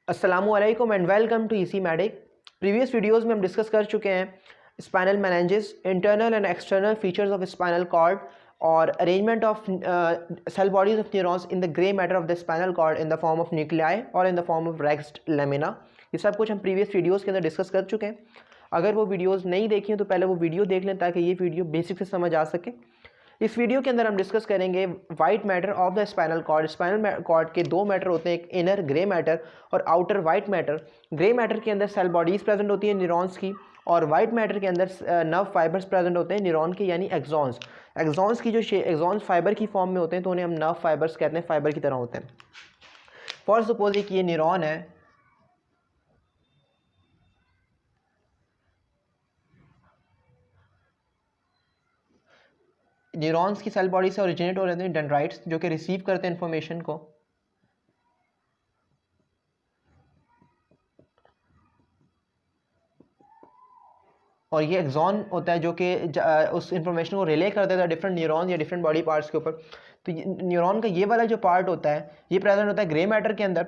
अस्सलामुअलैकुम and welcome to Easy Medic. Previous videos में हम डिस्कस कर चुके हैं spinal meninges, internal and external features of spinal cord और arrangement of cell bodies of neurons in the grey matter of the spinal cord in the form of nuclei और in the form of Rexed laminae. ये सब कुछ हम previous videos के अंदर discuss कर चुके हैं। अगर वो वीडियोज़ नहीं देखी हैं तो पहले वो वीडियो देख लें ताकि ये वीडियो बेसिक से समझ आ सके। इस वीडियो के अंदर हम डिस्कस करेंगे white matter of the spinal cord. Spinal cord के दो मैटर होते हैं, एक इनर ग्रे मैटर और outer white matter. Grey matter के अंदर सेल बॉडीज प्रेजेंट होती है न्यूरॉन्स की, और वाइट मैटर के अंदर नर्व फाइबर्स प्रेजेंट होते हैं न्यूरॉन के, यानी एक्सॉन्स। एक्सॉन्स की जो एक्सॉन्स फाइबर की फॉर्म में होते हैं तो उन्हें हम नर्व फाइबर्स कहते हैं, फाइबर की तरह होते हैं। फॉर सपोज कि ये न्यूरॉन है, न्यूरॉन्स की सेल बॉडी से ओरिजिनेट हो रहे हैं डेंड्राइट्स जो कि रिसीव करते हैं इन्फॉर्मेशन को, और ये एक्सॉन होता है जो कि उस इन्फॉर्मेशन को रिले कर देता है डिफरेंट न्यूरॉन या डिफरेंट बॉडी पार्ट्स के ऊपर। तो न्यूरॉन का ये वाला जो पार्ट होता है ये प्रेजेंट होता है ग्रे मैटर के अंदर,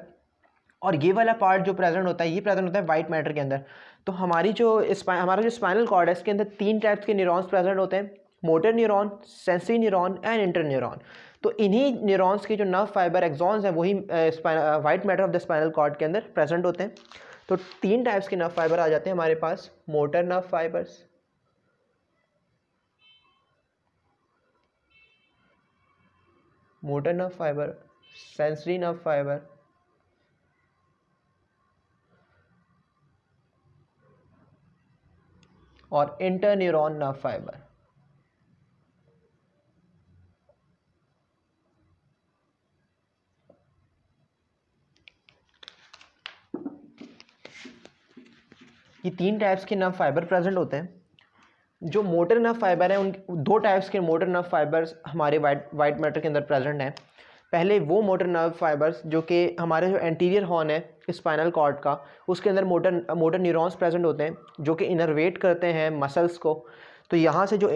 और ये वाला पार्ट जो प्रेजेंट होता है ये प्रेजेंट होता है वाइट मैटर के अंदर। तो हमारा जो स्पाइनल कॉर्ड है इसके अंदर तीन टाइप्स के न्यूरॉन्स प्रेजेंट होते हैं: motor neuron, sensory neuron and inter neuron. तो इन्हीं न्यूरॉन्स के जो नर्व फाइबर एक्सॉन्स हैं वही white matter of the spinal cord के अंदर प्रेजेंट होते हैं। तो तीन टाइप्स के नर्व फाइबर आ जाते हैं हमारे पास: motor nerve fibres, motor nerve fibre, sensory nerve fibre और इंटरन्यूरॉन नर्व फाइबर। ये तीन टाइप्स के नर्व फाइबर प्रेजेंट होते हैं। जो मोटर नर्व फाइबर है उन दो टाइप्स के मोटर नर्व फाइबर्स हमारे वाइट मैटर के अंदर प्रेजेंट हैं। पहले वो मोटर नर्व फाइबर्स जो कि हमारे जो एंटीरियर हॉर्न है स्पाइनल कॉर्ड का, उसके अंदर मोटर न्यूरॉन्स प्रेजेंट होते हैं जो कि इनरवेट करते हैं मसल्स को। तो यहाँ से जो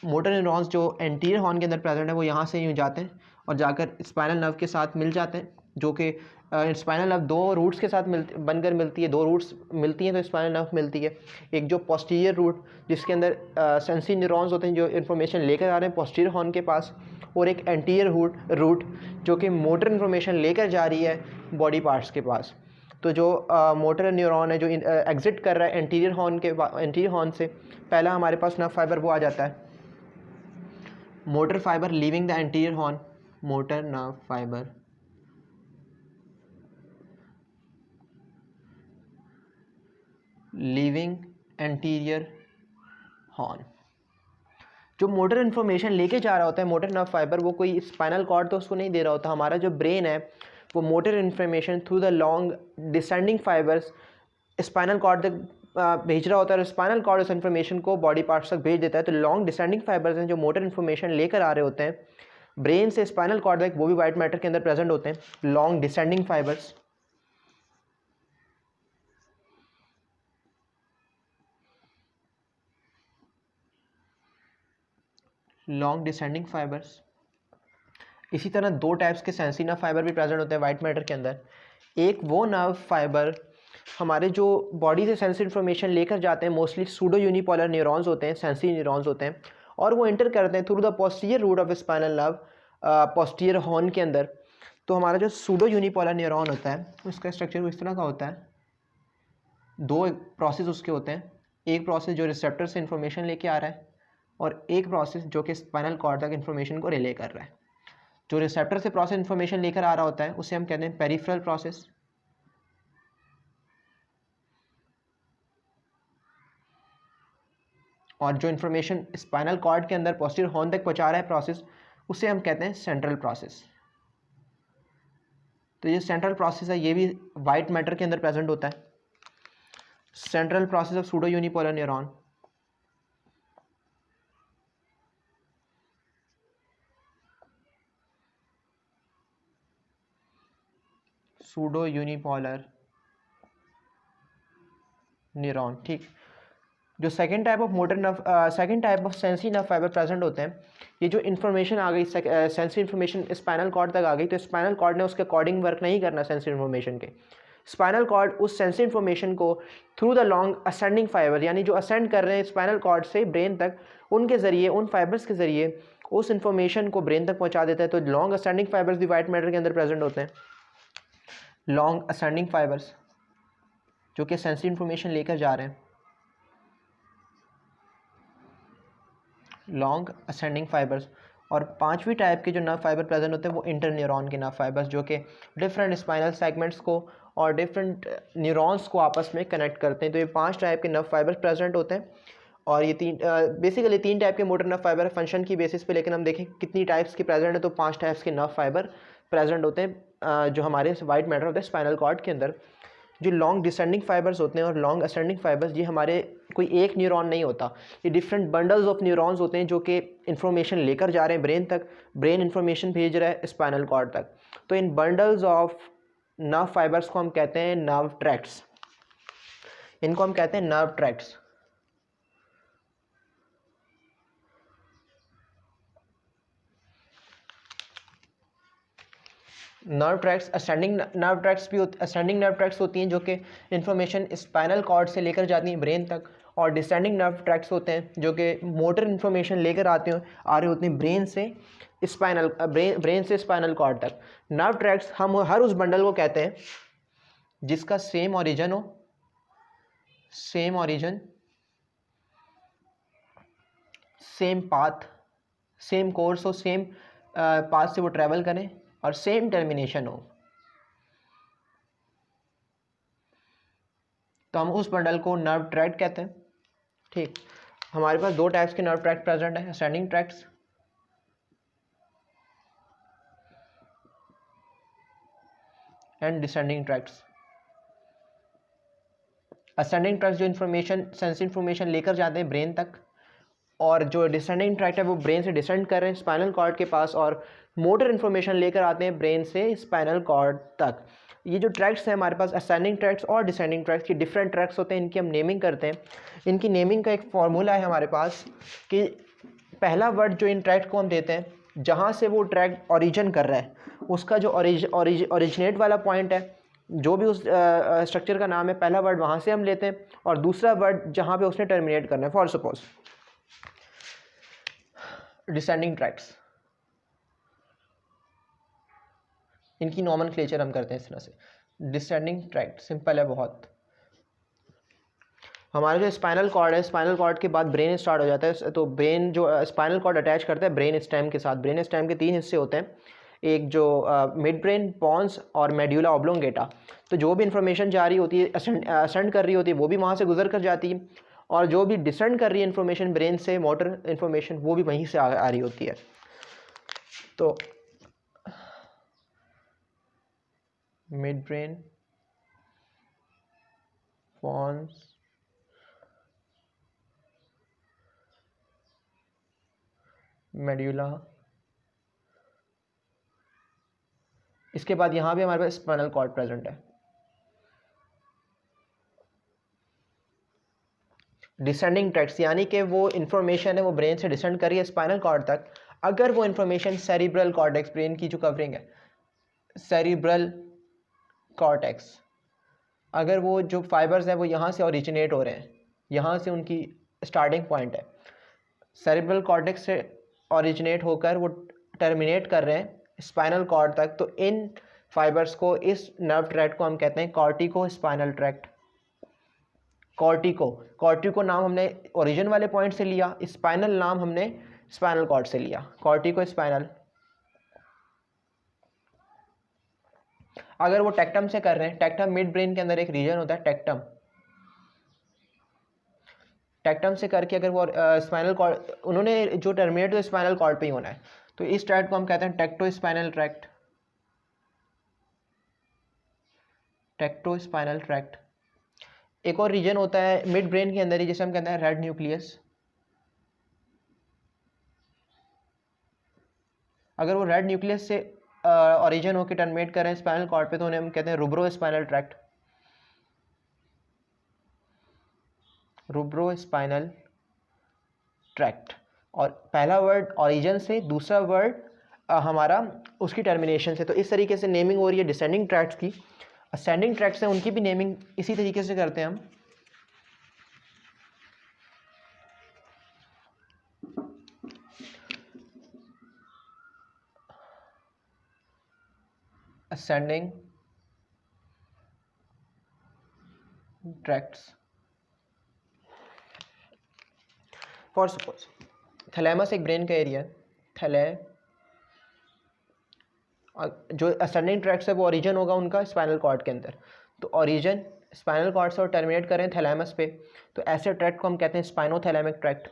मोटर न्यूरॉन्स जो एंटीरियर हॉर्न के अंदर प्रेजेंट है वो यहाँ से यूँ जाते हैं और जाकर स्पाइनल नर्व के साथ मिल जाते हैं, जो कि स्पाइनल नर्व दो रूट्स के साथ बनकर मिलती है। दो रूट्स मिलती हैं तो स्पाइनल नर्व मिलती है। एक जो पोस्टीरियर रूट जिसके अंदर सेंसरी न्यूरॉन्स होते हैं जो इन्फॉर्मेशन लेकर आ रहे हैं पोस्टीरियर हॉर्न के पास, और एक एंटीरियर रूट जो कि मोटर इन्फॉर्मेशन लेकर जा रही है बॉडी पार्ट्स के पास। तो जो मोटर न्यूरॉन है जो एग्जिट कर रहा है एंटीरियर हॉर्न से, पहला हमारे पास नर्व फाइबर वो आ जाता है motor fibre leaving the anterior horn, motor nerve fibre leaving anterior horn. जो मोटर इन्फॉर्मेशन लेके जा रहा होता है मोटर नर्व फाइबर, वो कोई स्पाइनल कॉर्ड तो उसको नहीं दे रहा होता। हमारा जो ब्रेन है वो motor information through the long descending fibres spinal cord तक भेज रहा होता है, और स्पाइनल कॉर्ड उस इन्फॉर्मेशन को बॉडी पार्ट्स तक भेज देता है। तो लॉन्ग डिसेंडिंग फाइबर्स हैं जो मोटर इन्फॉर्मेशन लेकर आ रहे होते हैं ब्रेन से स्पाइनल कॉर्ड तक, वो भी वाइट मैटर के अंदर प्रेजेंट होते हैं, long descending fibres. Long descending fibres. इसी तरह दो टाइप्स के सेंसरी नर्व फाइबर भी प्रेजेंट होते हैं वाइट मैटर के अंदर। एक वो नर्व फाइबर हमारे जो बॉडी से सेंसरी इन्फॉर्मेशन लेकर जाते हैं, मोस्टली सूडो यूनिपोलर न्यूरॉन्स होते हैं, सेंसरी न्यूरॉन्स होते हैं, और वो एंटर करते हैं through the posterior root of spinal nerve posterior horn के अंदर। तो हमारा जो सूडो यूनिपोलर न्यूरॉन होता है उसका स्ट्रक्चर इस तरह का होता है। दो प्रोसेस उसके होते हैं, एक प्रोसेस जो रिसेप्टर से इन्फॉर्मेशन लेके आ रहा है और एक प्रोसेस जो कि स्पाइनल कॉर्ड तक इन्फॉर्मेशन को रिले कर रहा है। जो रिसेप्टर से प्रोसेस इन्फॉर्मेशन लेकर आ रहा होता है उसे हम कहते हैं पेरिफेरल प्रोसेस, और जो इन्फॉर्मेशन स्पाइनल कॉर्ड के अंदर पोस्टीरियर हॉर्न तक पहुंचा रहा है प्रोसेस, उसे हम कहते हैं सेंट्रल प्रोसेस। तो ये सेंट्रल प्रोसेस है, ये भी वाइट मैटर के अंदर प्रेजेंट होता है। Central process of pseudo unipolar neuron. Pseudo unipolar neuron, ठीक। जो second type of sensory nerve fibre present होते हैं, ये जो इन्फॉर्मेशन आ गई सेंसरी इन्फॉर्मेशन स्पाइनल कॉर्ड तक आ गई, तो स्पाइनल कॉर्ड ने उसके अकॉर्डिंग वर्क नहीं करना सेंसरी इन्फॉर्मेशन के। स्पाइनल कॉर्ड उस सेंसरी इन्फॉर्मेशन को through the long ascending fibre, यानी जो असेंड कर रहे हैं स्पाइनल कॉर्ड से ब्रेन तक, उनके ज़रिए, उन फाइबर्स के ज़रिए उस इन्फॉर्मेशन को ब्रेन तक पहुंचा देता है। तो लॉन्ग असेंडिंग फाइबर्स भी वाइट मैटर के अंदर प्रेजेंट होते हैं। लॉन्ग असेंडिंग फाइबर्स जो कि सेंसरी इन्फॉर्मेशन लेकर जा रहे हैं, लॉन्ग असेंडिंग फाइबर्स। और पांचवी टाइप के जो नर्व फाइबर प्रेजेंट होते हैं वो इंटरन्यूरॉन के नर्व फाइबर्स, जो कि डिफरेंट स्पाइनल सेगमेंट्स को और डिफरेंट न्यूरॉन्स को आपस में कनेक्ट करते हैं। तो ये 5 टाइप के नर्व फाइबर्स प्रेजेंट होते हैं। और ये बेसिकली 3 टाइप के मोटर नर्व फाइबर फंक्शन की बेसिस पे, लेकिन हम देखें कितनी टाइप्स के प्रेजेंट है, तो 5 टाइप्स के नर्व फाइबर प्रेजेंट होते हैं जो हमारे वाइट मैटर होते हैं स्पाइनल कॉर्ड के अंदर। जो लॉन्ग डिसेंडिंग फाइबर्स होते हैं और लॉन्ग असेंडिंग फाइबर्स, ये हमारे कोई एक न्यूरॉन नहीं होता, ये डिफरेंट बंडल्स ऑफ न्यूरॉन्स होते हैं जो कि इन्फॉर्मेशन लेकर जा रहे हैं ब्रेन तक, ब्रेन इन्फॉर्मेशन भेज रहा है स्पाइनल कॉर्ड तक। तो इन बंडल्स ऑफ नर्व फाइबर्स को हम कहते हैं नर्व ट्रैक्ट्स, इनको हम कहते हैं nerve tracts. Nerve tracts ascending nerve tracts भी असेंडिंग नर्व ट्रैक्ट्स होती हैं जो कि इन्फॉर्मेशन स्पाइनल कॉर्ड से लेकर जाती हैं ब्रेन तक, और डिसेंडिंग नर्व ट्रैक्ट्स होते हैं जो कि मोटर इन्फॉर्मेशन लेकर आ रहे होते हैं ब्रेन से स्पाइनल कॉर्ड तक। नर्व ट्रैक्ट्स हम हर उस बंडल को कहते हैं जिसका सेम ओरिजिन हो, सेम पाथ, सेम कोर्स हो, सेम पाथ से वो ट्रैवल करें और सेम टर्मिनेशन हो, तो हम उस बंडल को नर्व ट्रैक्ट कहते हैं। ठीक, हमारे पास 2 टाइप्स के नर्व ट्रैक्ट प्रेजेंट है, ascending tracts and descending tracts. Ascending tracts जो इन्फॉर्मेशन सेंस इन्फॉर्मेशन लेकर जाते हैं ब्रेन तक, और जो डिसेंडिंग ट्रैक्ट है वो ब्रेन से डिसेंड कर रहे हैं स्पाइनल कॉर्ड के पास और मोटर इन्फॉर्मेशन लेकर आते हैं ब्रेन से स्पाइनल कॉर्ड तक। ये जो ट्रैक्ट्स हैं हमारे पास असेंडिंग ट्रैक्ट्स और डिसेंडिंग ट्रैक्ट्स की डिफरेंट ट्रैक्ट्स होते हैं, इनकी हम नेमिंग करते हैं। इनकी नेमिंग का एक फार्मूला है हमारे पास कि पहला वर्ड जो इन ट्रैक्ट को हम देते हैं, जहाँ से वो ट्रैक्ट ओरिजिन कर रहा है, उसका जो ओरिजिनेट वाला पॉइंट है, जो भी उस स्ट्रक्चर का नाम है, पहला वर्ड वहाँ से हम लेते हैं, और दूसरा वर्ड जहाँ पे उसने टर्मिनेट करना है। फॉर सपोज डिसेंडिंग ट्रैक्ट्स, इनकी नॉमेनक्लेचर हम करते हैं इस तरह से। डिसेंडिंग ट्रैक्ट सिंपल है बहुत। हमारे जो स्पाइनल कॉर्ड है, स्पाइनल कॉर्ड के बाद ब्रेन स्टार्ट हो जाता है, तो ब्रेन जो स्पाइनल कॉर्ड अटैच करता है ब्रेन स्टेम के साथ। ब्रेन स्टेम के 3 हिस्से होते हैं, एक जो मिड ब्रेन, पॉन्स और मेड्यूला ऑब्लोंगेटा। तो जो भी इंफॉर्मेशन जा रही होती है, असेंड कर रही होती है, वो भी वहाँ से गुजर कर जाती है, और जो भी डिसेंड कर रही है इन्फॉर्मेशन ब्रेन से, मोटर इन्फॉर्मेशन, वो भी वहीं से आ रही होती है। तो मिड ब्रेन, पॉन्स, मेड्यूला, इसके बाद यहाँ भी हमारे पास स्पाइनल कॉर्ड प्रेजेंट है। डिसेंडिंग ट्रैक्ट्स यानी कि वो इन्फॉर्मेशन है वो ब्रेन से डिसेंड करिए स्पाइनल कॉर्ड तक, अगर वो इन्फॉर्मेशन सेरिब्रल कॉर्टेक्स, ब्रेन की जो कवरिंग है सेरिब्रल कॉर्टेक्स, अगर वो जो फाइबर्स हैं वो यहाँ से ओरिजिनेट हो रहे हैं, यहाँ से उनकी स्टार्टिंग पॉइंट है, सेरिब्रल कॉर्टेक्स से ओरिजिनेट होकर वो टर्मिनेट कर रहे हैं स्पाइनल कॉर्ड तक, तो इन फाइबर्स को, इस नर्व ट्रैक्ट को हम कहते हैं कॉर्टिको स्पाइनल ट्रैक्ट। कॉर्टिको नाम हमने ओरिजिन वाले पॉइंट से लिया, स्पाइनल नाम हमने स्पाइनल कॉर्ड से लिया, कॉर्टिको स्पाइनल। अगर वो टेक्टम से कर रहे हैं, टेक्टम मिड ब्रेन के अंदर एक रीजन होता है टेक्टम, टेक्टम से करके अगर वो स्पाइनल कॉर्ड, उन्होंने जो टर्मिनेट तो स्पाइनल कॉर्ड पे ही होना है, तो इस ट्रैक्ट को हम कहते हैं tecto spinal tract. Tecto spinal tract. एक और रीजन होता है मिड ब्रेन के अंदर ही, जिसे हम कहते हैं रेड न्यूक्लियस। अगर वो रेड न्यूक्लियस से ओरिजिन होकर टर्मिनेट कर रहे हैं स्पाइनल कॉर्ड पे, तो उन्हें हम कहते हैं rubro spinal tract. Rubro spinal tract. और पहला वर्ड ओरिजिन से, दूसरा वर्ड हमारा उसकी टर्मिनेशन से। तो इस तरीके से नेमिंग हो रही है डिसेंडिंग ट्रैक्ट्स की। असेंडिंग ट्रैक्ट्स हैं उनकी भी नेमिंग इसी तरीके से करते हैं हम। Ascending tracts, for suppose thalamus एक ब्रेन का एरिया है। जो असेंडिंग ट्रैक्ट्स है वो ओरिजिन होगा उनका स्पाइनल कॉर्ड के अंदर। तो ओरिजिन स्पाइनल कॉर्ड से और टर्मिनेट करें थैलेमस पे, तो ऐसे ट्रैक्ट को हम कहते हैं spinothalamic tract.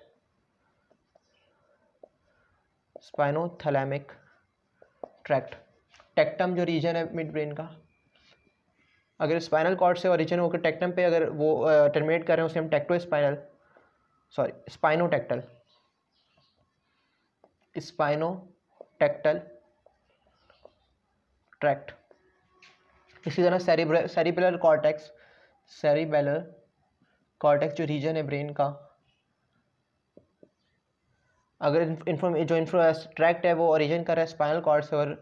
Spinothalamic tract. Tectum जो रीजन है मिड ब्रेन का, अगर स्पाइनल कॉर्ड से ओरिजिन होकर टेक्टम पे अगर वो टर्मिनेट कर रहे हैं उसे हम टेक्टो spinal, sorry spinotectal, spinotectal tract. इसी तरह सेरिबेलर कॉर्टेक्स, सेरिबेलर कॉर्टेक्स जो रीजन है ब्रेन का, अगर जो ट्रैक्ट है वो ओरिजिन कर रहा है स्पाइनल कॉर्ड से और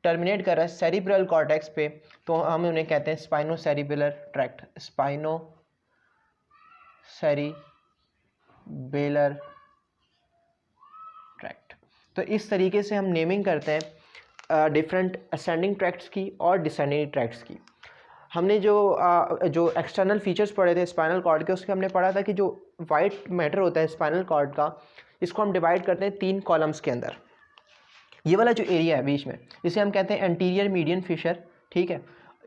टर्मिनेट कर रहा है सेरिब्रल कॉर्टेक्स पे, तो हम उन्हें कहते हैं स्पाइनो सेरिबेलर ट्रैक्ट। स्पाइनो cerebellar tract. तो इस तरीके से हम नेमिंग करते हैं डिफरेंट असेंडिंग ट्रैक्ट्स की और डिसेंडिंग ट्रैक्ट्स की। हमने जो एक्सटर्नल फीचर्स पढ़े थे स्पाइनल कॉर्ड के, उसके हमने पढ़ा था कि जो वाइट मैटर होता है स्पाइनल कॉर्ड का, इसको हम डिवाइड करते हैं 3 कॉलम्स के अंदर। ये वाला जो एरिया है बीच में, इसे हम कहते हैं एंटीरियर मीडियन फिशर, ठीक है।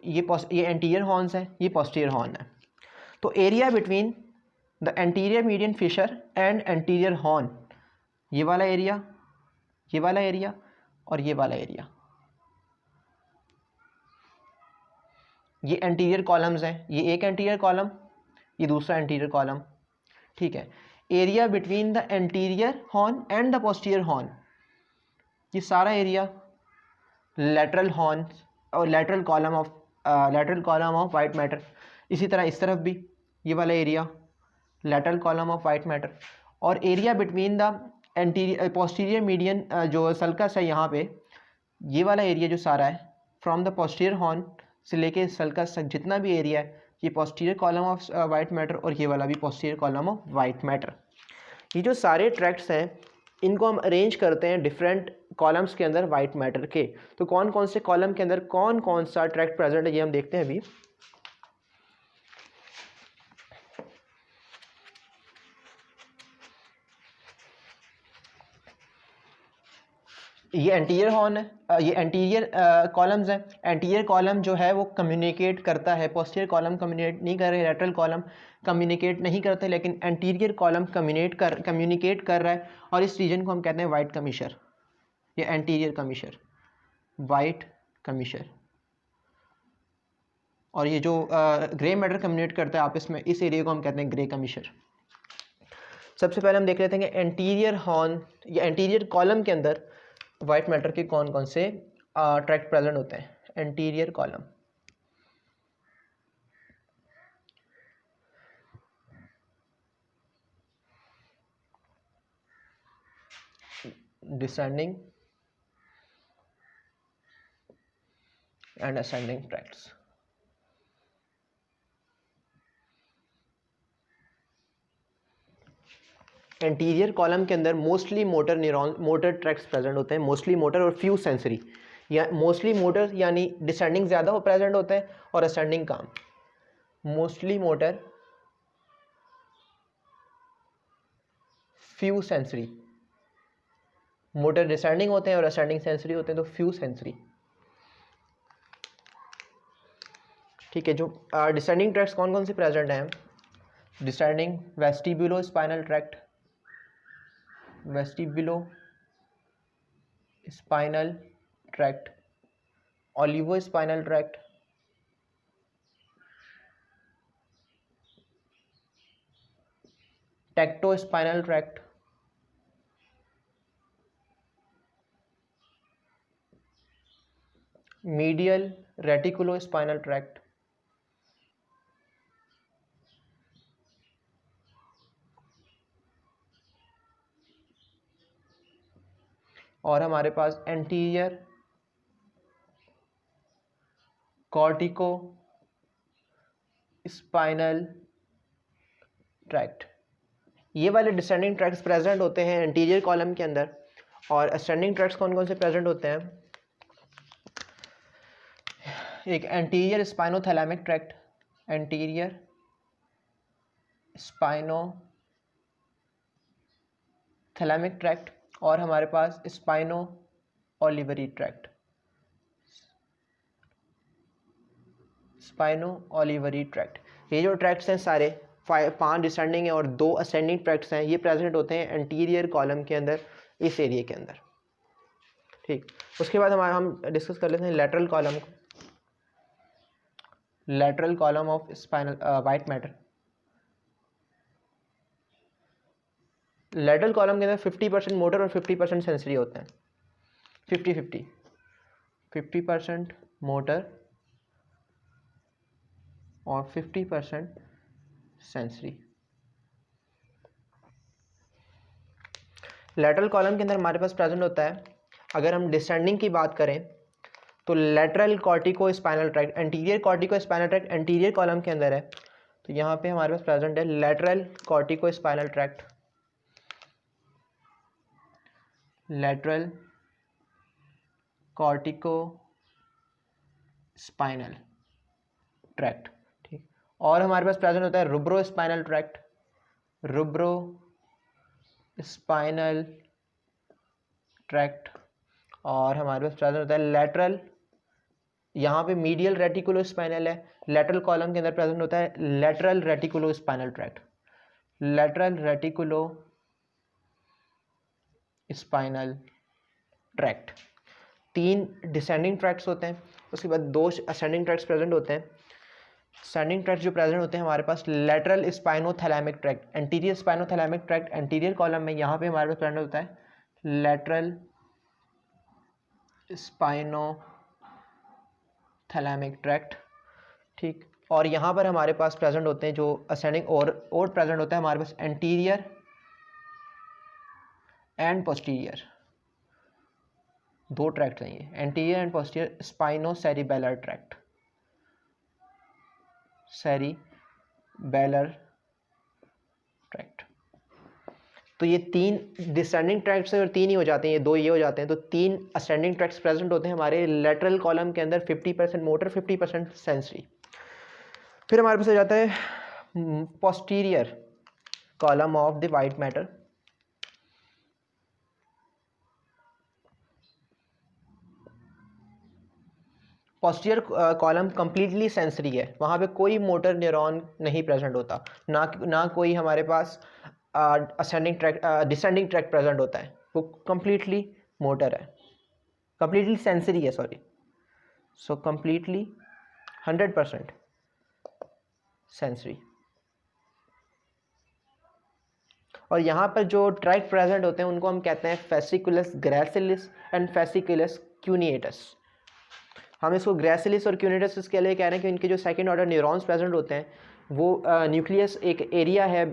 ये एंटीरियर हॉर्न्स है, ये पोस्टीरियर हॉर्न है। तो area between the anterior median fissure and anterior horn, ये वाला एरिया, ये वाला एरिया और ये वाला एरिया, ये एंटीरियर कॉलम्स हैं। ये एक एंटीरियर कॉलम, ये दूसरा एंटीरियर कॉलम, ठीक है। Area between the anterior horn and the posterior horn, ये सारा एरिया लेटरल हॉर्न और lateral column of white matter. इसी तरह इस तरफ भी ये वाला area lateral column of white matter. और area between the anterior posterior median जो सल्कस है यहाँ पे, ये वाला एरिया जो सारा है फ्रॉम द पोस्टीरियर हॉर्न से लेके सल्कस तक जितना भी एरिया है, ये posterior column of white matter और ये वाला भी posterior column of white matter. ये जो सारे ट्रैक्ट्स हैं इनको हम अरेंज करते हैं डिफरेंट कॉलम्स के अंदर वाइट मैटर के। तो कौन कौन से कॉलम के अंदर कौन कौन सा ट्रैक्ट प्रेजेंट है ये हम देखते हैं अभी। ये एंटीरियर हॉर्न है, ये एंटीरियर कॉलम्स हैं। एंटीरियर कॉलम जो है वो कम्युनिकेट करता है, पोस्टीरियर कॉलम कम्युनिकेट नहीं कर रहे, लेटरल कॉलम कम्युनिकेट नहीं करते, लेकिन एंटीरियर कॉलम कम्युनिकेट कर रहा है। और इस रीजन को हम कहते हैं वाइट कमिशर या एंटीरियर कमिशर, वाइट कमिशर। और ये जो ग्रे मैटर कम्युनिकेट करता है आपस में, इस एरिया को हम कहते हैं ग्रे कमिशर। सबसे पहले हम देख लेते हैं कि एंटीरियर हॉर्न या एंटीरियर कॉलम के अंदर वाइट मैटर के कौन कौन से ट्रैक्ट प्रेजेंट होते हैं। Anterior column, descending and ascending tracts. Anterior column के अंदर मोस्टली मोटर ट्रैक्ट्स प्रेजेंट होते हैं, मोस्टली मोटर और फ्यू सेंसरी। या मोस्टली मोटर यानी डिसेंडिंग ज़्यादा हो प्रेजेंट होते हैं और असेंडिंग कम। Mostly motor, few sensory. Motor descending होते हैं और असेंडिंग सेंसरी होते हैं, तो फ्यू सेंसरी, ठीक है। जो डिसेंडिंग ट्रैक्ट्स कौन कौन से प्रेजेंट हैं। Descending vestibulo spinal tract, vestibulo spinal tract, olivo spinal tract, tecto spinal tract, medial reticulo spinal tract, और हमारे पास एंटीरियर कॉर्टिको स्पाइनल ट्रैक्ट। ये वाले डिसेंडिंग ट्रैक्ट्स प्रेजेंट होते हैं एंटीरियर कॉलम के अंदर। और असेंडिंग ट्रैक्ट्स कौन कौन से प्रेजेंट होते हैं? एक anterior spinothalamic tract, anterior spinothalamic tract, और हमारे पास स्पाइनो ओलिवरी ट्रैक्ट, स्पाइनो ओलिवरी ट्रैक्ट। ये जो ट्रैक्ट्स हैं सारे 5 डिसेंडिंग है और 2 असेंडिंग ट्रैक्ट्स हैं, ये प्रेजेंट होते हैं एंटीरियर कॉलम के अंदर, इस एरिया के अंदर। ठीक, उसके बाद हम डिस्कस कर लेते हैं लेटरल कॉलम को। Lateral column of spinal white matter. Lateral column के अंदर 50% मोटर और 50% सेंसरी होते हैं। 50% मोटर और 50% सेंसरी। लेटरल कॉलम के अंदर हमारे पास प्रेजेंट होता है, अगर हम डिसेंडिंग की बात करें तो lateral cortico spinal tract, anterior cortico spinal tract anterior column के अंदर है। तो यहाँ पे हमारे पास प्रेजेंट है lateral cortico spinal tract, lateral cortico spinal tract. ठीक, और हमारे पास प्रेजेंट होता है रूब्रो spinal tract, rubro spinal tract, और हमारे पास प्रेजेंट होता है लेटरल, यहाँ पे मीडियल रेटिकुलो स्पाइनल है। लेटरल कॉलम के अंदर प्रेजेंट होता है lateral reticulo spinal tract, lateral reticulo spinal tract. 3 descending tracts होते हैं, उसके बाद 2 असेंडिंग ट्रैक्ट्स प्रेजेंट होते हैं। असेंडिंग ट्रैक्ट जो प्रेजेंट होते हैं हमारे पास lateral spinothalamic tract, anterior spinothalamic tract anterior column में, यहाँ पे हमारे पास प्रेजेंट होता है लेटरल स्पाइनोथैलेमिक ट्रैक्ट। ठीक, और यहाँ पर हमारे पास प्रेजेंट होते हैं जो असेंडिंग और प्रेजेंट होता है हमारे पास एंटीरियर एंड पोस्टीरियर, 2 ट्रैक्ट चाहिए, anterior and posterior spinocerebellar tract, cerebellar tract. तो ये 3 डिसेंडिंग ट्रैक्ट्स हैं और 3 ही हो जाते हैं, ये 2 ये हो जाते हैं। तो 3 असेंडिंग ट्रैक्ट्स प्रेजेंट होते हैं हमारे लेटरल कॉलम के अंदर, 50% मोटर 50% सेंसरी। फिर हमारे पास आ जाता है posterior column of the white matter. Posterior column completely sensory है, वहाँ पे कोई मोटर न्यूरॉन नहीं प्रेजेंट होता, ना कोई हमारे पास ascending tract descending tract present होता है, वो कंप्लीटली मोटर है, कंप्लीटली सेंसरी है, सॉरी। So completely 100% sensory. और यहाँ पर जो ट्रैक्ट प्रेजेंट होते हैं उनको हम कहते हैं फेसिकुलस ग्रेसिलिस एंड फेसिकुलस क्यूनिएटस। हम इसको ग्रेसिलिस और क्यूनिएटस इसके लिए कह रहे हैं कि इनके जो सेकंड ऑर्डर न्यूरॉन्स प्रेजेंट होते हैं वो न्यूक्लियस एक एरिया है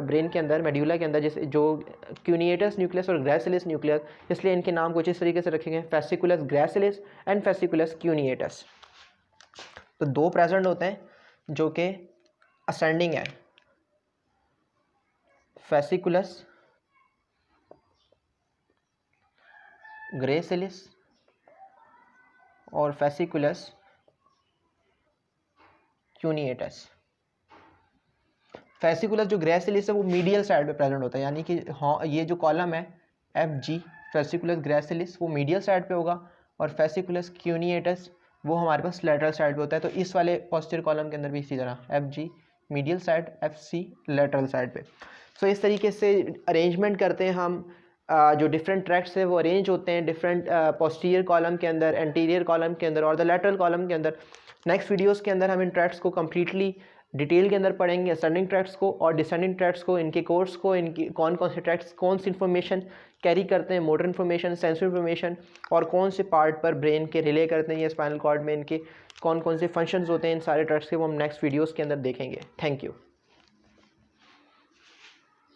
ब्रेन के अंदर, मेड्यूला के अंदर, जैसे जो क्यूनिएटस न्यूक्लियस और ग्रेसिलिस न्यूक्लियस, इसलिए इनके नाम कुछ इस तरीके से रखे गए, फेसिकुलस ग्रेसिलिस एंड फेसिकुलस क्यूनिएटस। तो 2 प्रेजेंट होते हैं जो कि असेंडिंग है, फेसिकुलस ग्रेसिलिस और फेसिकुलस क्यूनिएटस। फेसिकुलस जो ग्रेसिलिस है वो मीडियल साइड पे प्रेजेंट होता है, यानी कि हाँ ये जो कॉलम है FG फेसिकुलस ग्रेसिलिस वो मीडियल साइड पे होगा, और फेसिकुलस क्यूनिएटस वो हमारे पास लेटरल साइड पे होता है। तो इस वाले पोस्टीरियर कॉलम के अंदर भी इसी तरह FG medial side, FC lateral side पे। सो इस तरीके से अरेंजमेंट करते हैं हम, जो डिफरेंट ट्रैक्ट्स है वो अरेंज होते हैं डिफरेंट पोस्टीरियर कॉलम के अंदर, एंटीरियर कॉलम के अंदर और द लेटरल कॉलम के अंदर। नेक्स्ट वीडियोस के अंदर हम इन ट्रैक्ट्स को कम्प्लीटली डिटेल के अंदर पढ़ेंगे, असेंडिंग ट्रैक्ट्स को और डिसेंडिंग ट्रैक्ट्स को, इनके कोर्स को, इनकी कौन कौन से ट्रैक्ट्स कौन सी इन्फॉर्मेशन कैरी करते हैं, मोटर इन्फॉर्मेशन, सेंसरी इन्फॉर्मेशन, और कौन से पार्ट पर ब्रेन के रिले करते हैं, ये स्पाइनल कॉर्ड में इनके कौन कौन से फंक्शंस होते हैं इन सारे ट्रैक्ट्स के, वो हम नेक्स्ट वीडियोज़ के अंदर देखेंगे। Thank you.